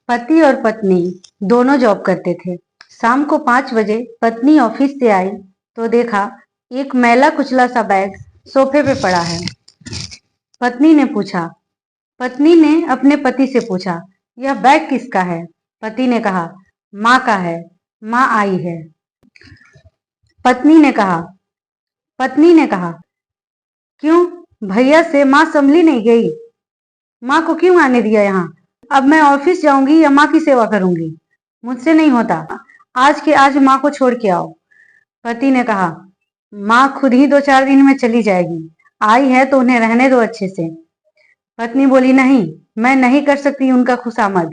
पति और पत्नी दोनों जॉब करते थे। शाम को 5 बजे पत्नी ऑफिस से आई तो देखा एक मैला कुचला सा बैग सोफे पे पड़ा है। पत्नी ने पूछा पत्नी ने अपने पति से पूछा, यह बैग किसका है? पति ने कहा, माँ का है, माँ आई है। पत्नी ने कहा पत्नी ने कहा क्यों, भैया से माँ संभली नहीं गई? माँ को क्यों आने दिया यहाँ? अब मैं ऑफिस जाऊंगी या माँ की सेवा करूंगी? मुझसे नहीं होता, आज के आज माँ को छोड़ के आओ। पति ने कहा, माँ खुद ही 2-4 दिन में चली जाएगी, आई है तो उन्हें रहने दो अच्छे से। पत्नी बोली, नहीं, मैं नहीं कर सकती उनका खुशामद।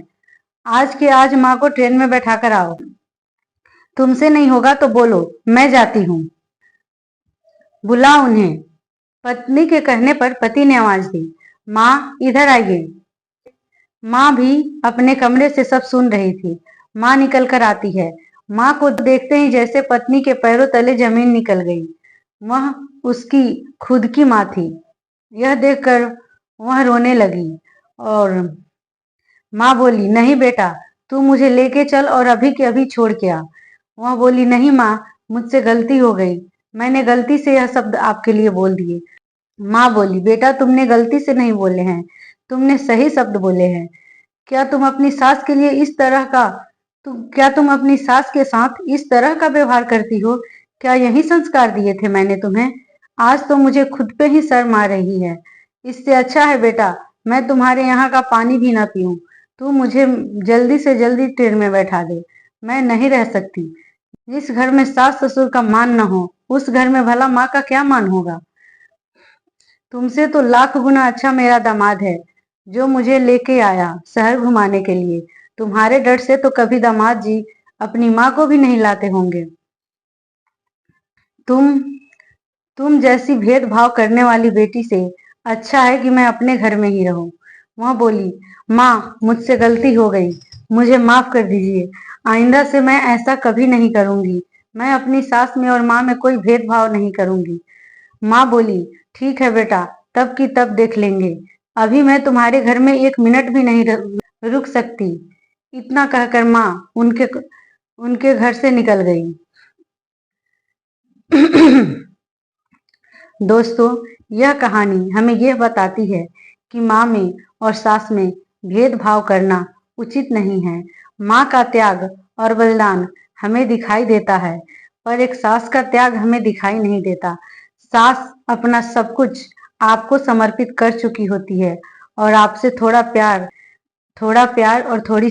आज के आज माँ को ट्रेन में बैठा कर आओ। तुमसे नहीं होगा तो बोलो, मैं जाती हूँ, बुला उन्हें। पत्नी के कहने पर पति ने आवाज दी, माँ इधर आइए। माँ भी अपने कमरे से सब सुन रही थी। माँ निकल कर आती है। माँ को देखते ही जैसे पत्नी के पैरों तले जमीन निकल गई। वह उसकी खुद की माँ थी। यह देखकर वह रोने लगी और माँ बोली, नहीं बेटा, तू मुझे लेके चल और अभी के अभी छोड़ के आ। वह बोली, नहीं माँ, मुझसे गलती हो गई, मैंने गलती से यह शब्द आपके लिए बोल दिए। माँ बोली, बेटा तुमने गलती से नहीं बोले हैं, तुमने सही शब्द बोले हैं। क्या तुम अपनी सास के लिए इस तरह का क्या तुम अपनी सास के साथ इस तरह का व्यवहार करती हो? क्या यही संस्कार दिए थे मैंने तुम्हें? आज तो मुझे खुद पे ही शर्म आ रही है। इससे अच्छा है बेटा मैं तुम्हारे यहाँ का पानी भी ना पीऊं। तू मुझे जल्दी से जल्दी ट्रेन में बैठा दे, मैं नहीं रह सकती। जिस घर में सास ससुर का मान न हो उस घर में भला माँ का क्या मान होगा? तुमसे तो लाख गुना अच्छा मेरा दामाद है जो मुझे लेके आया शहर घुमाने के लिए। तुम्हारे डर से तो कभी दामाद जी अपनी माँ को भी नहीं लाते होंगे। तुम तुम जैसी भेदभाव करने वाली बेटी से अच्छा है कि मैं अपने घर में ही रहूं। वह बोली, माँ मुझसे गलती हो गई, मुझे माफ कर दीजिए, आइंदा से मैं ऐसा कभी नहीं करूंगी। मैं अपनी सास में और माँ में कोई भेदभाव नहीं करूंगी। माँ बोली, ठीक है बेटा, तब की तब देख लेंगे, अभी मैं तुम्हारे घर में 1 मिनट भी नहीं रुक सकती। इतना कहकर माँ उनके उनके घर से निकल गई। दोस्तों, यह कहानी हमें यह बताती है कि माँ में और सास में भेदभाव करना उचित नहीं है। माँ का त्याग और बलिदान हमें दिखाई देता है, पर एक सास का त्याग हमें दिखाई नहीं देता। सास अपना सब कुछ आपको समर्पित कर चुकी होती है और आपसे थोड़ा प्यार और थोड़ी